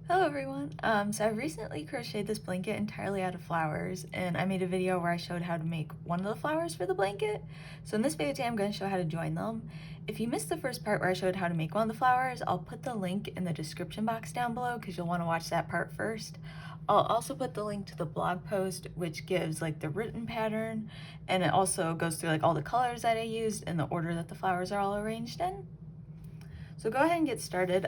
Hello everyone. So I recently crocheted this blanket entirely out of flowers, and I made a video where I showed how to make one of the flowers for the blanket. So in this video today I'm going to show how to join them. If you missed the first part where I showed how to make one of the flowers, I'll put the link in the description box down below because you'll want to watch that part first. I'll also put the link to the blog post, which gives like the written pattern, and it also goes through like all the colors that I used and the order that the flowers are all arranged in. So go ahead and get started.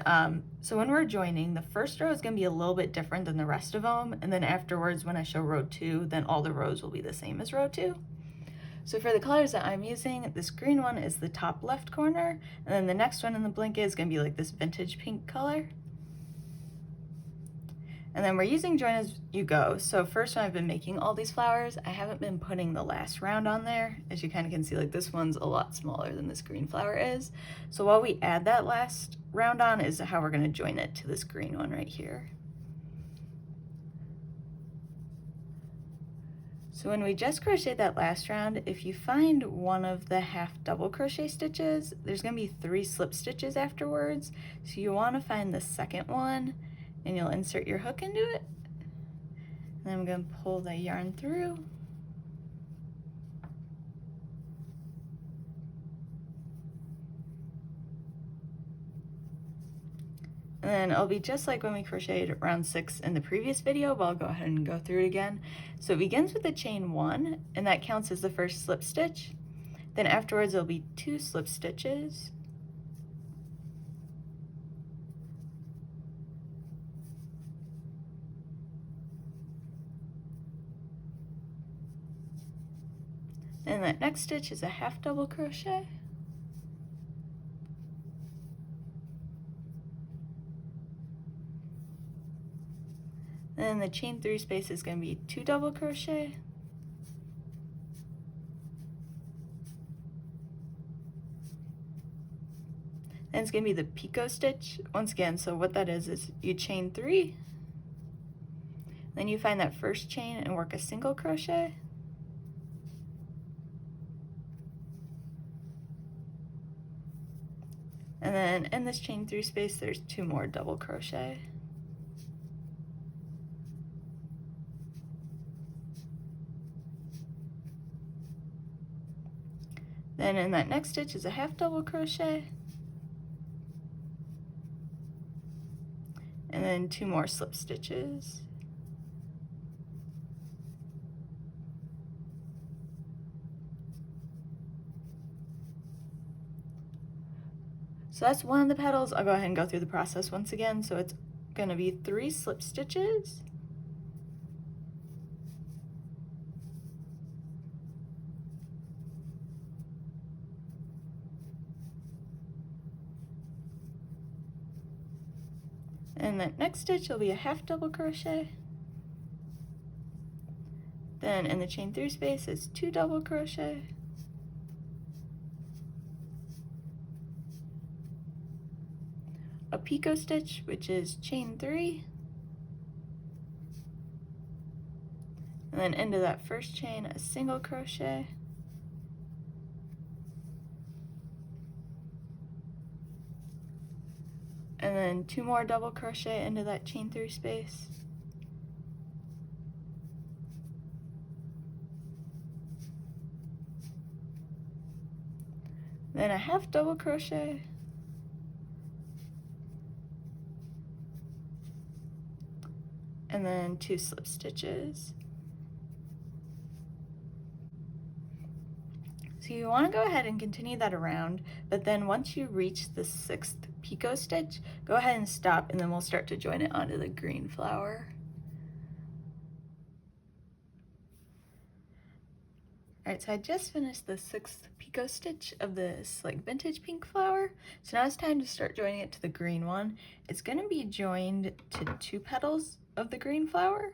So when we're joining, the first row is going to be a little bit different than the rest of them, and then afterwards when I show row 2, then all the rows will be the same as row 2. So for the colors that I'm using, this green one is the top left corner, and then the next one in the blanket is going to be like this vintage pink color. And then we're using join as you go. So first, when I've been making all these flowers, I haven't been putting the last round on there. As you kind of can see, like this one's a lot smaller than this green flower is. So while we add that last round on is how we're going to join it to this green one right here. So when we just crocheted that last round, if you find one of the half double crochet stitches, there's going to be 3 slip stitches afterwards. So you want to find the second one, and you'll insert your hook into it. And then I'm going to pull the yarn through. And then it'll be just like when we crocheted round 6 in the previous video, but I'll go ahead and go through it again. So it begins with a chain 1, and that counts as the first slip stitch. Then afterwards there'll be 2 slip stitches. And that next stitch is a half double crochet. Then the chain 3 space is going to be 2 double crochet. Then it's going to be the picot stitch once again. So what that is you chain 3, then you find that first chain and work a single crochet. And then in this chain 3 space, there's 2 more double crochet. Then in that next stitch is a half double crochet. And then 2 more slip stitches. So that's one of the petals. I'll go ahead and go through the process once again. So it's going to be 3 slip stitches. And that next stitch will be a half double crochet. Then in the chain 3 space is 2 double crochet. A picot stitch, which is chain 3. And then into that first chain, a single crochet. And then 2 more double crochet into that chain 3 space. Then a half double crochet. And then 2 slip stitches. So you want to go ahead and continue that around, but then once you reach the 6th picot stitch, go ahead and stop, and then we'll start to join it onto the green flower. Alright, so I just finished the 6th picot stitch of this like vintage pink flower. So now it's time to start joining it to the green one. It's going to be joined to 2 petals of the green flower.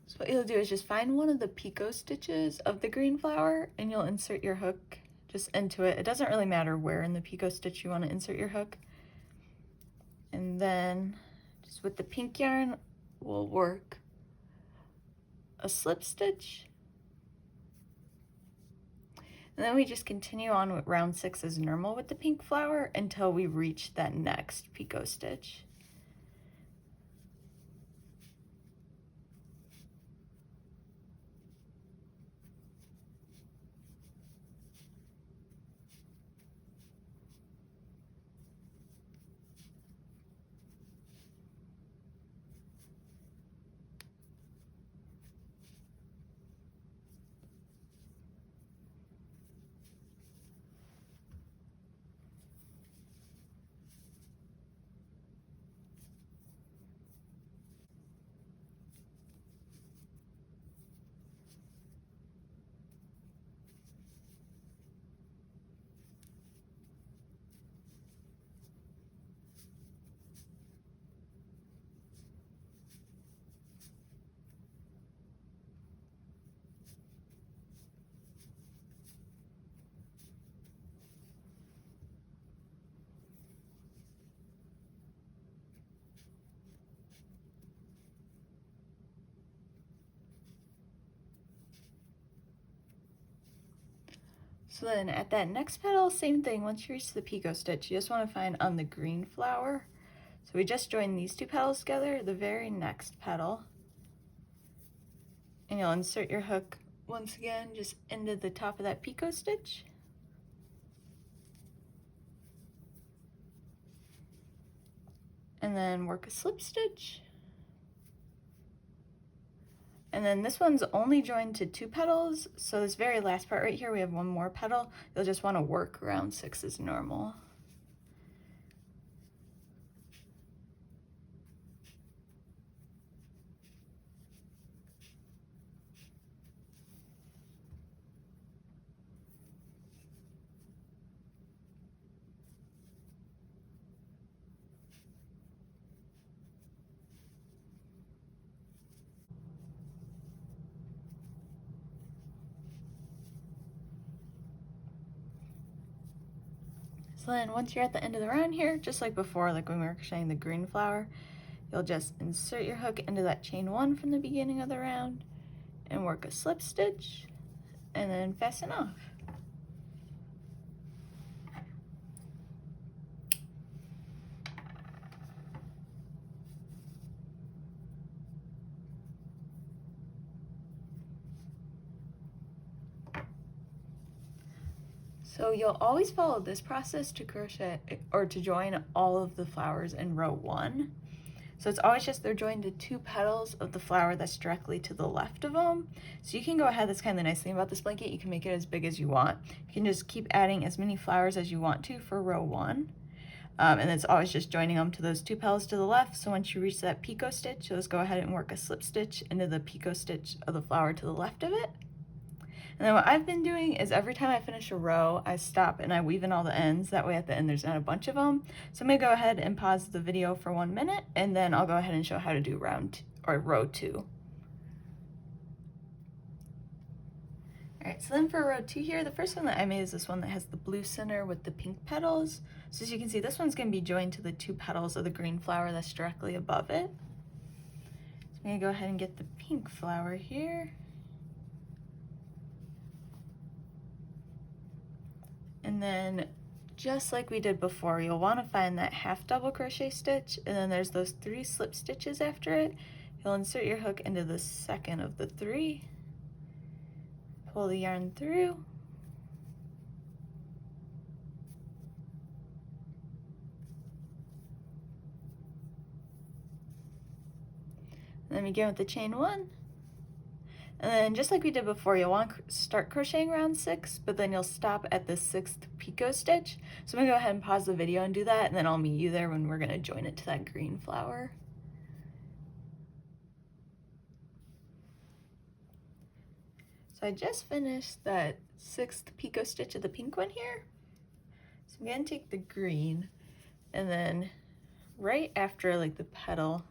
So what you'll do is just find one of the picot stitches of the green flower, and you'll insert your hook just into it. It doesn't really matter where in the picot stitch you want to insert your hook. And then just with the pink yarn, we'll work a slip stitch. And And then we just continue on with round 6 as normal with the pink flower until we reach that next picot stitch. So then at that next petal, same thing. Once you reach the picot stitch, you just want to find on the green flower. So we just joined these two petals together, the very next petal. And you'll insert your hook once again just into the top of that picot stitch. And then work a slip stitch. And then this one's only joined to 2 petals, so this very last part right here, we have 1 more petal. You'll just want to work round 6 as normal. So then once you're at the end of the round here, just like before, like when we were crocheting the green flower, you'll just insert your hook into that chain 1 from the beginning of the round and work a slip stitch and then fasten off. So you'll always follow this process to crochet or to join all of the flowers in row 1. So it's always just they're joined to 2 petals of the flower that's directly to the left of them. So you can go ahead, that's kind of the nice thing about this blanket, you can make it as big as you want. You can just keep adding as many flowers as you want to for row 1. And it's always just joining them to those 2 petals to the left. So once you reach that picot stitch, you'll just go ahead and work a slip stitch into the picot stitch of the flower to the left of it. And then what I've been doing is every time I finish a row, I stop and I weave in all the ends. That way at the end there's not a bunch of them. So I'm going to go ahead and pause the video for 1 minute, and then I'll go ahead and show how to do row 2. Alright, so then for row 2 here, the first one that I made is this one that has the blue center with the pink petals. So as you can see, this one's going to be joined to the 2 petals of the green flower that's directly above it. So I'm going to go ahead and get the pink flower here. And then just like we did before, you'll want to find that half double crochet stitch, and then there's those 3 slip stitches after it. You'll insert your hook into the second of the 3, pull the yarn through, and then begin with the chain 1. And then just like we did before, you'll want to start crocheting round 6, but then you'll stop at the 6th picot stitch. So I'm going to go ahead and pause the video and do that, and then I'll meet you there when we're going to join it to that green flower. So I just finished that 6th picot stitch of the pink one here. So I'm going to take the green, and then right after like the petal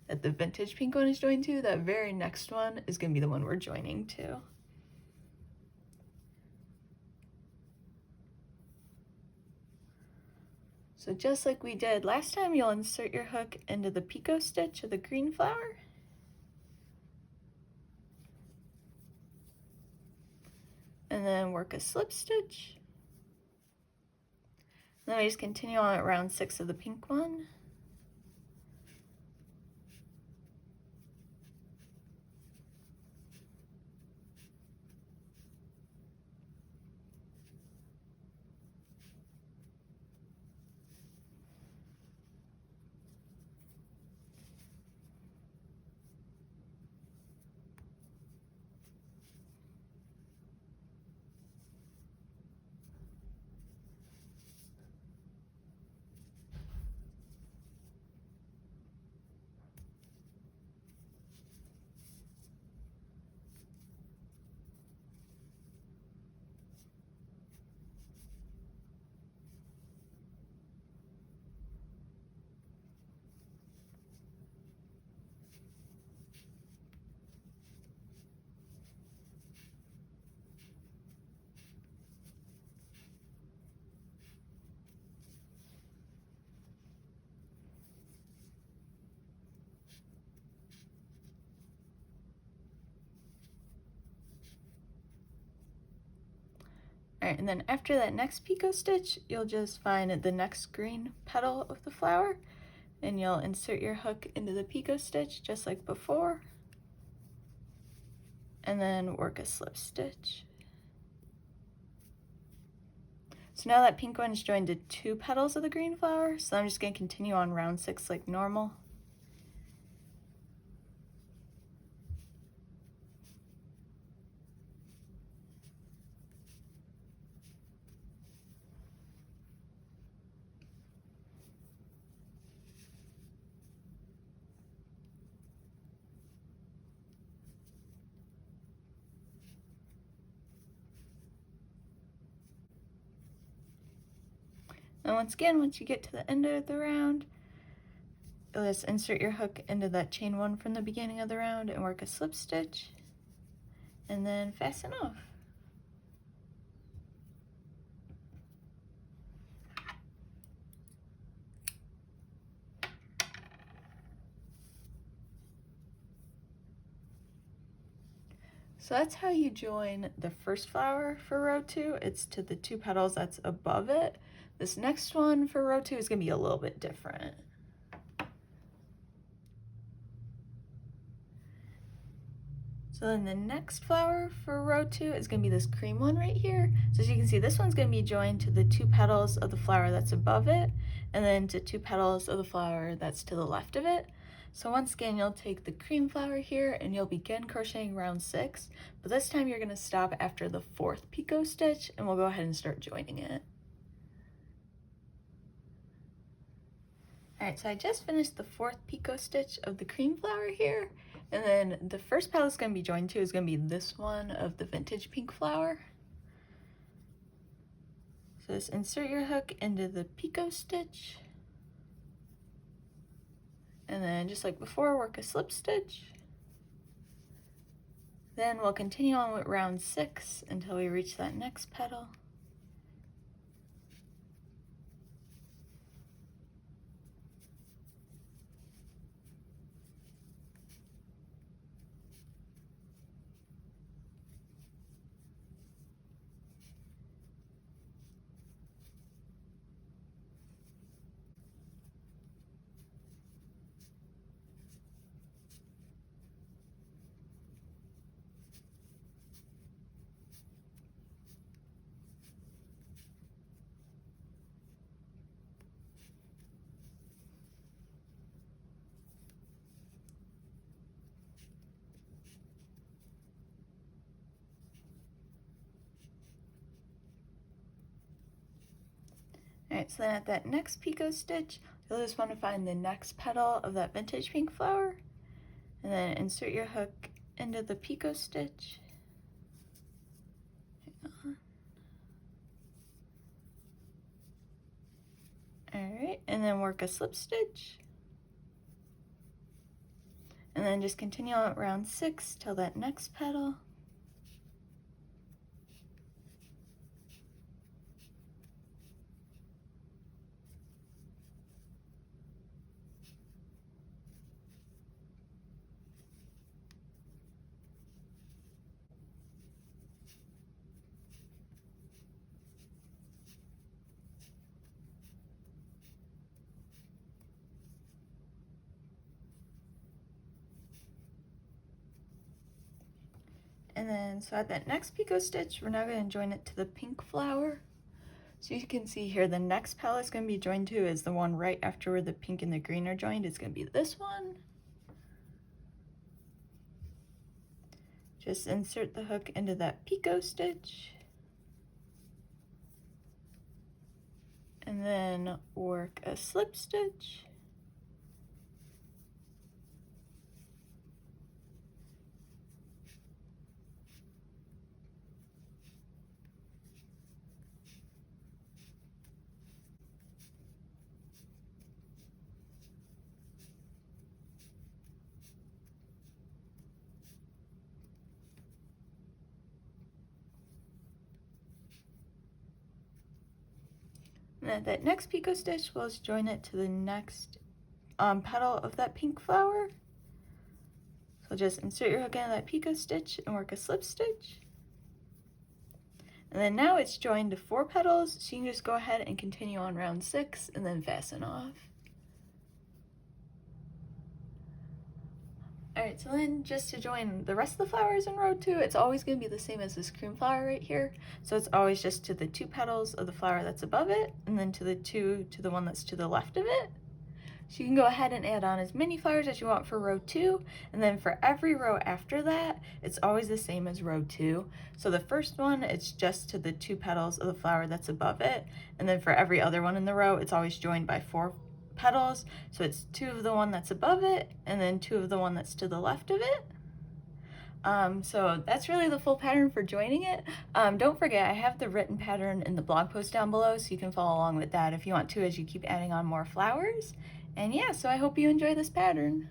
that the vintage pink one is joined to, that very next one is going to be the one we're joining to. So just like we did last time, you'll insert your hook into the picot stitch of the green flower. And and then work a slip stitch. Then we just continue on at round 6 of the pink one. Alright, and then after that next picot stitch, you'll just find the next green petal of the flower, and you'll insert your hook into the picot stitch just like before, and then work a slip stitch. So now that pink one is joined to 2 petals of the green flower, so I'm just going to continue on round 6 like normal. And once again, once you get to the end of the round, you'll just insert your hook into that chain 1 from the beginning of the round and work a slip stitch, and then fasten off. So that's how you join the first flower for row 2. It's to the 2 petals that's above it. This next one for row 2 is going to be a little bit different. So then the next flower for row 2 is going to be this cream one right here. So as you can see, this one's going to be joined to the 2 petals of the flower that's above it, and then to 2 petals of the flower that's to the left of it. So once again, you'll take the cream flower here and you'll begin crocheting round 6, but this time you're going to stop after the 4th picot stitch, and we'll go ahead and start joining it. Alright, so I just finished the 4th picot stitch of the cream flower here, and then the first petal it's going to be joined to is going to be this one of the vintage pink flower. So just insert your hook into the picot stitch, and then just like before, work a slip stitch. Then we'll continue on with round 6 until we reach that next petal. Alright, so then at that next picot stitch, you'll just want to find the next petal of that vintage pink flower, and then insert your hook into the picot stitch. Alright, and then work a slip stitch. And then just continue on round 6 till that next petal. And then, so at that next picot stitch, we're now going to join it to the pink flower. So you can see here, the next petal it's going to be joined to is the one right after where the pink and the green are joined. It's going to be this one. Just insert the hook into that picot stitch. And then work a slip stitch. And at that next picot stitch, we'll just join it to the next petal of that pink flower. So just insert your hook into that picot stitch and work a slip stitch. And then now it's joined to 4 petals, so you can just go ahead and continue on round 6 and then fasten off. Alright, so then just to join the rest of the flowers in row 2, it's always going to be the same as this cream flower right here. So it's always just to the 2 petals of the flower that's above it, and then to the one that's to the left of it. So you can go ahead and add on as many flowers as you want for row 2, and then for every row after that, it's always the same as row 2. So the first one, it's just to the 2 petals of the flower that's above it, and then for every other one in the row, it's always joined by 4 petals. So it's 2 of the one that's above it, and then 2 of the one that's to the left of it. So that's really the full pattern for joining it. Don't forget, I have the written pattern in the blog post down below, so you can follow along with that if you want to as you keep adding on more flowers. And yeah, so I hope you enjoy this pattern.